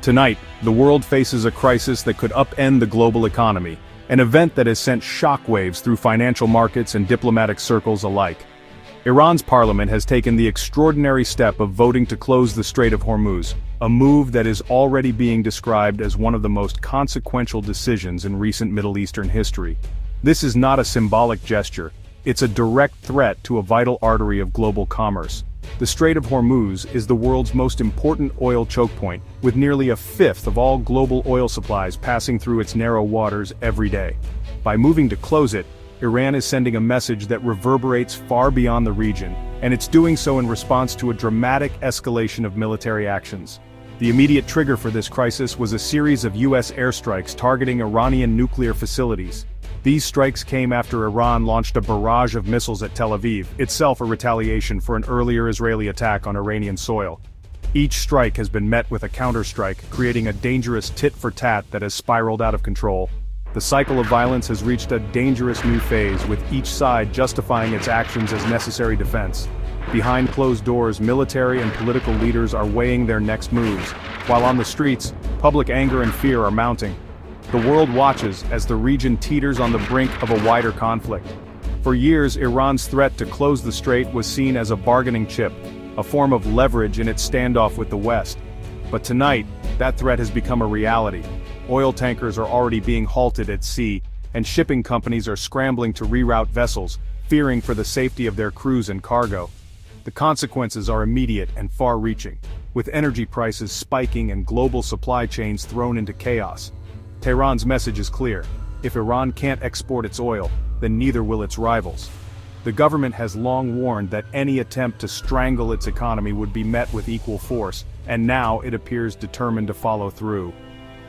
Tonight, the world faces a crisis that could upend the global economy, an event that has sent shockwaves through financial markets and diplomatic circles alike. Iran's parliament has taken the extraordinary step of voting to close the Strait of Hormuz, a move that is already being described as one of the most consequential decisions in recent Middle Eastern history. This is not a symbolic gesture, it's a direct threat to a vital artery of global commerce. The Strait of Hormuz is the world's most important oil choke point, with nearly a fifth of all global oil supplies passing through its narrow waters every day. By moving to close it, Iran is sending a message that reverberates far beyond the region, and it's doing so in response to a dramatic escalation of military actions. The immediate trigger for this crisis was a series of U.S. airstrikes targeting Iranian nuclear facilities. These strikes came after Iran launched a barrage of missiles at Tel Aviv, itself a retaliation for an earlier Israeli attack on Iranian soil. Each strike has been met with a counterstrike, creating a dangerous tit-for-tat that has spiraled out of control. The cycle of violence has reached a dangerous new phase, with each side justifying its actions as necessary defense. Behind closed doors, military and political leaders are weighing their next moves, while on the streets, public anger and fear are mounting. The world watches as the region teeters on the brink of a wider conflict. For years, Iran's threat to close the strait was seen as a bargaining chip, a form of leverage in its standoff with the West. But tonight, that threat has become a reality. Oil tankers are already being halted at sea, and shipping companies are scrambling to reroute vessels, fearing for the safety of their crews and cargo. The consequences are immediate and far-reaching, with energy prices spiking and global supply chains thrown into chaos. Tehran's message is clear: if Iran can't export its oil, then neither will its rivals. The government has long warned that any attempt to strangle its economy would be met with equal force, and now it appears determined to follow through.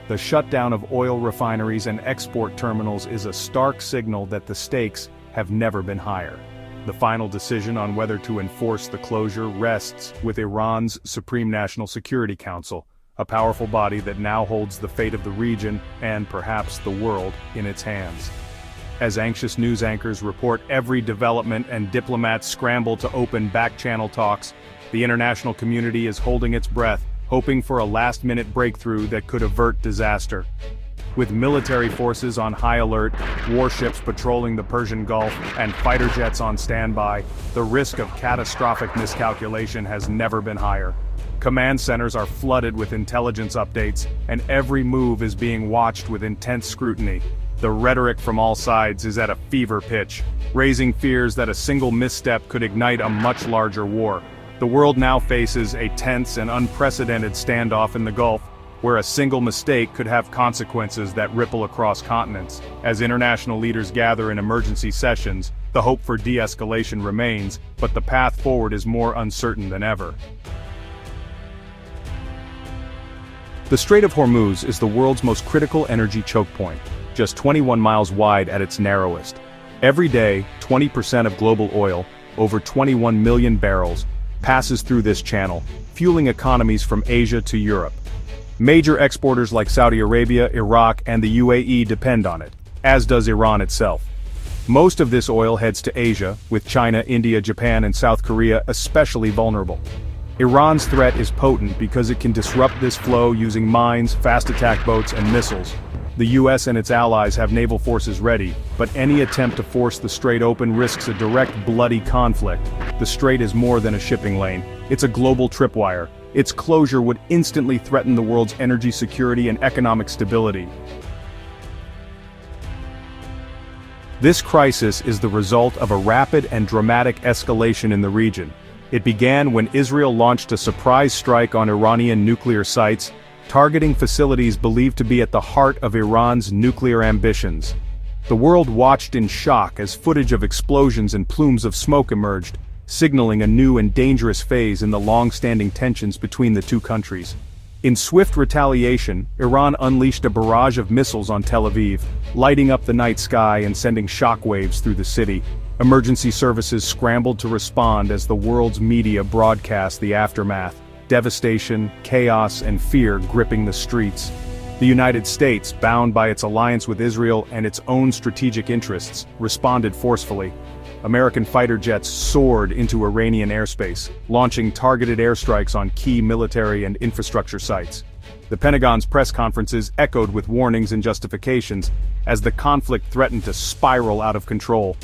The shutdown of oil refineries and export terminals is a stark signal that the stakes have never been higher. The final decision on whether to enforce the closure rests with Iran's Supreme National Security Council, a powerful body that now holds the fate of the region, and perhaps the world, in its hands. As anxious news anchors report every development and diplomats scramble to open back-channel talks, the international community is holding its breath, hoping for a last-minute breakthrough that could avert disaster. With military forces on high alert, warships patrolling the Persian Gulf, and fighter jets on standby, the risk of catastrophic miscalculation has never been higher. Command centers are flooded with intelligence updates, and every move is being watched with intense scrutiny. The rhetoric from all sides is at a fever pitch, raising fears that a single misstep could ignite a much larger war. The world now faces a tense and unprecedented standoff in the Gulf, where a single mistake could have consequences that ripple across continents. As international leaders gather in emergency sessions, the hope for de-escalation remains, but the path forward is more uncertain than ever. The Strait of Hormuz is the world's most critical energy choke point, just 21 miles wide at its narrowest. Every day, 20% of global oil, over 21 million barrels, passes through this channel, fueling economies from Asia to Europe. Major exporters like Saudi Arabia, Iraq, and the UAE depend on it, as does Iran itself. Most of this oil heads to Asia, with China, India, Japan, and South Korea especially vulnerable. Iran's threat is potent because it can disrupt this flow using mines, fast attack boats, and missiles. The US and its allies have naval forces ready, but any attempt to force the strait open risks a direct bloody conflict. The strait is more than a shipping lane, it's a global tripwire. Its closure would instantly threaten the world's energy security and economic stability. This crisis is the result of a rapid and dramatic escalation in the region. It began when Israel launched a surprise strike on Iranian nuclear sites, targeting facilities believed to be at the heart of Iran's nuclear ambitions. The world watched in shock as footage of explosions and plumes of smoke emerged, signaling a new and dangerous phase in the long-standing tensions between the two countries. In swift retaliation, Iran unleashed a barrage of missiles on Tel Aviv, lighting up the night sky and sending shockwaves through the city. Emergency services scrambled to respond as the world's media broadcast the aftermath, devastation, chaos, and fear gripping the streets. The United States, bound by its alliance with Israel and its own strategic interests, responded forcefully. American fighter jets soared into Iranian airspace, launching targeted airstrikes on key military and infrastructure sites. The Pentagon's press conferences echoed with warnings and justifications, as the conflict threatened to spiral out of control.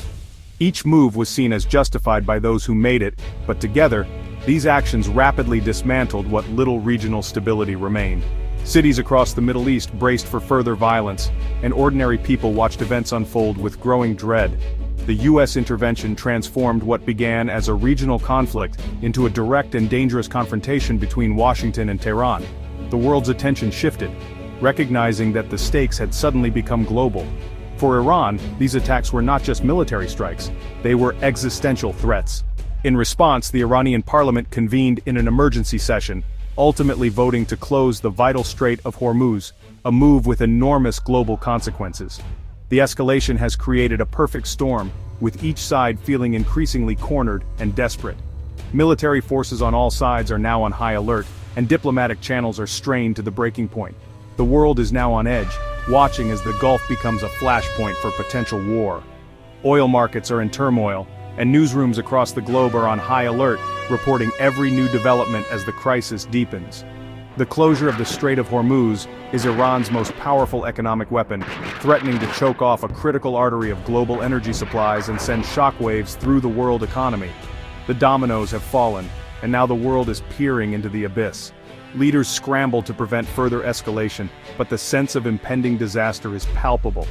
Each move was seen as justified by those who made it, but together, these actions rapidly dismantled what little regional stability remained. Cities across the Middle East braced for further violence, and ordinary people watched events unfold with growing dread. The U.S. intervention transformed what began as a regional conflict into a direct and dangerous confrontation between Washington and Tehran. The world's attention shifted, recognizing that the stakes had suddenly become global. For Iran, these attacks were not just military strikes, they were existential threats. In response, the Iranian parliament convened in an emergency session, ultimately voting to close the vital Strait of Hormuz, a move with enormous global consequences. The escalation has created a perfect storm, with each side feeling increasingly cornered and desperate. Military forces on all sides are now on high alert, and diplomatic channels are strained to the breaking point. The world is now on edge, watching as the Gulf becomes a flashpoint for potential war. Oil markets are in turmoil, and newsrooms across the globe are on high alert, reporting every new development as the crisis deepens. The closure of the Strait of Hormuz is Iran's most powerful economic weapon, threatening to choke off a critical artery of global energy supplies and send shockwaves through the world economy. The dominoes have fallen, and now the world is peering into the abyss. Leaders scramble to prevent further escalation, but the sense of impending disaster is palpable.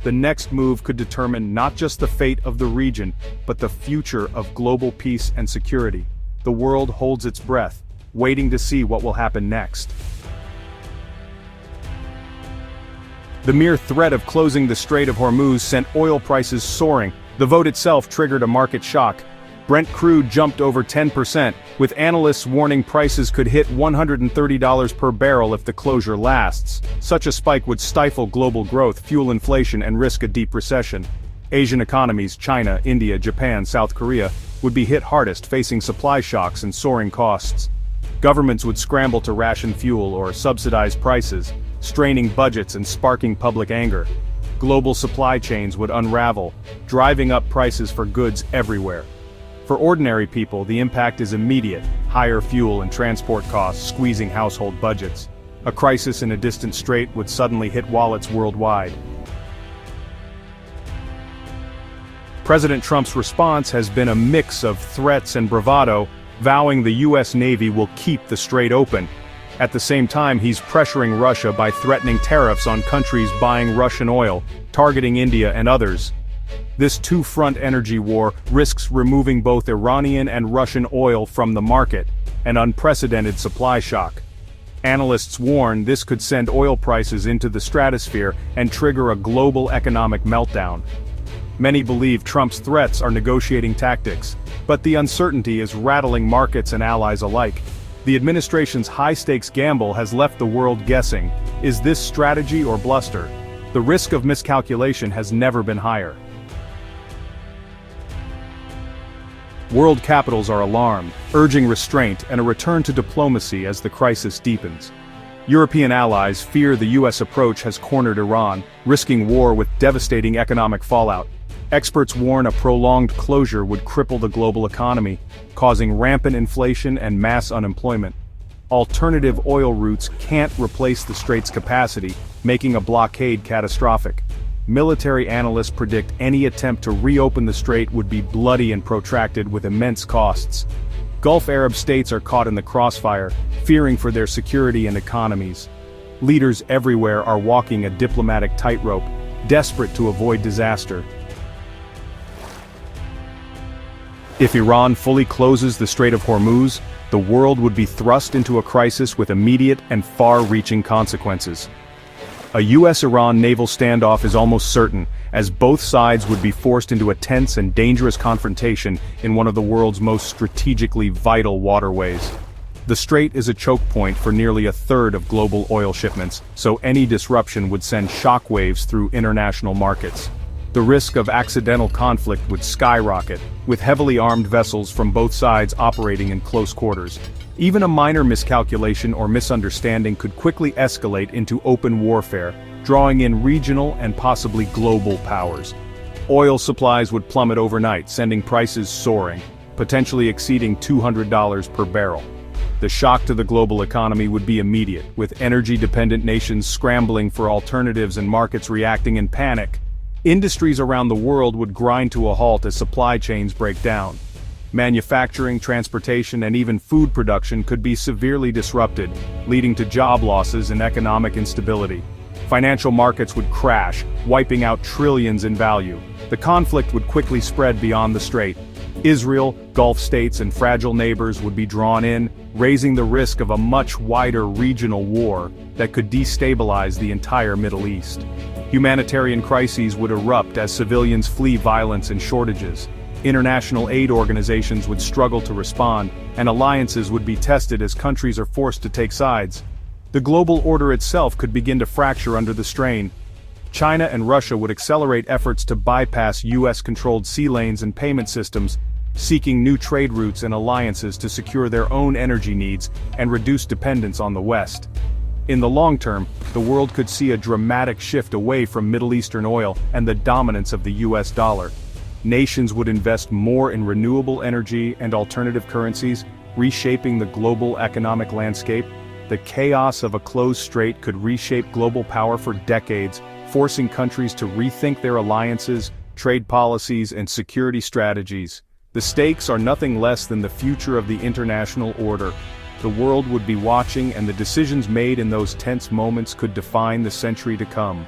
The next move could determine not just the fate of the region, but the future of global peace and security. The world holds its breath, waiting to see what will happen next. The mere threat of closing the Strait of Hormuz sent oil prices soaring. The vote itself triggered a market shock. Brent crude jumped over 10%, with analysts warning prices could hit $130 per barrel if the closure lasts. Such a spike would stifle global growth, fuel inflation, and risk a deep recession. Asian economies, China, India, Japan, South Korea, would be hit hardest, facing supply shocks and soaring costs. Governments would scramble to ration fuel or subsidize prices, straining budgets and sparking public anger. Global supply chains would unravel, driving up prices for goods everywhere. For ordinary people, the impact is immediate: higher fuel and transport costs squeezing household budgets. A crisis in a distant strait would suddenly hit wallets worldwide. President Trump's response has been a mix of threats and bravado, vowing the U.S. Navy will keep the strait open. At the same time, he's pressuring Russia by threatening tariffs on countries buying Russian oil, targeting India and others. This two-front energy war risks removing both Iranian and Russian oil from the market, an unprecedented supply shock. Analysts warn this could send oil prices into the stratosphere and trigger a global economic meltdown. Many believe Trump's threats are negotiating tactics, but the uncertainty is rattling markets and allies alike. The administration's high-stakes gamble has left the world guessing: is this strategy or bluster? The risk of miscalculation has never been higher. World capitals are alarmed, urging restraint and a return to diplomacy as the crisis deepens. European allies fear the U.S. approach has cornered Iran, risking war with devastating economic fallout. Experts warn a prolonged closure would cripple the global economy, causing rampant inflation and mass unemployment. Alternative oil routes can't replace the strait's capacity, making a blockade catastrophic. Military analysts predict any attempt to reopen the strait would be bloody and protracted with immense costs. Gulf Arab states are caught in the crossfire, fearing for their security and economies. Leaders everywhere are walking a diplomatic tightrope, desperate to avoid disaster. If Iran fully closes the Strait of Hormuz, the world would be thrust into a crisis with immediate and far-reaching consequences. A U.S.-Iran naval standoff is almost certain, as both sides would be forced into a tense and dangerous confrontation in one of the world's most strategically vital waterways. The strait is a choke point for nearly a third of global oil shipments, so any disruption would send shockwaves through international markets. The risk of accidental conflict would skyrocket, with heavily armed vessels from both sides operating in close quarters. Even a minor miscalculation or misunderstanding could quickly escalate into open warfare, drawing in regional and possibly global powers. Oil supplies would plummet overnight, sending prices soaring, potentially exceeding $200 per barrel. The shock to the global economy would be immediate, with energy-dependent nations scrambling for alternatives and markets reacting in panic. Industries around the world would grind to a halt as supply chains break down. Manufacturing, transportation, and even food production could be severely disrupted, leading to job losses and economic instability. Financial markets would crash, wiping out trillions in value. The conflict would quickly spread beyond the strait. Israel, Gulf states, and fragile neighbors would be drawn in, raising the risk of a much wider regional war that could destabilize the entire Middle East. Humanitarian crises would erupt as civilians flee violence and shortages. International aid organizations would struggle to respond, and alliances would be tested as countries are forced to take sides. The global order itself could begin to fracture under the strain. China and Russia would accelerate efforts to bypass US-controlled sea lanes and payment systems, seeking new trade routes and alliances to secure their own energy needs and reduce dependence on the West. In the long term, the world could see a dramatic shift away from Middle Eastern oil and the dominance of the US dollar. Nations would invest more in renewable energy and alternative currencies, reshaping the global economic landscape. The chaos of a closed strait could reshape global power for decades, forcing countries to rethink their alliances, trade policies, and security strategies. The stakes are nothing less than the future of the international order. The world would be watching, and the decisions made in those tense moments could define the century to come.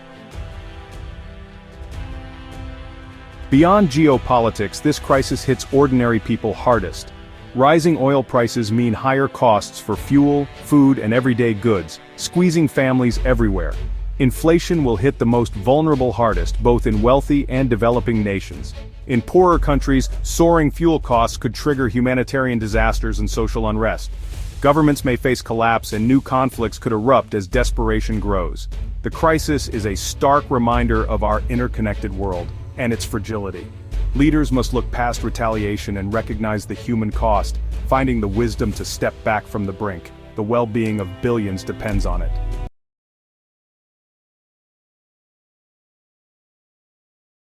Beyond geopolitics, this crisis hits ordinary people hardest. Rising oil prices mean higher costs for fuel, food, and everyday goods, squeezing families everywhere. Inflation will hit the most vulnerable hardest, both in wealthy and developing nations. In poorer countries, soaring fuel costs could trigger humanitarian disasters and social unrest. Governments may face collapse, and new conflicts could erupt as desperation grows. The crisis is a stark reminder of our interconnected world and its fragility. Leaders must look past retaliation and recognize the human cost, finding the wisdom to step back from the brink. The well-being of billions depends on it.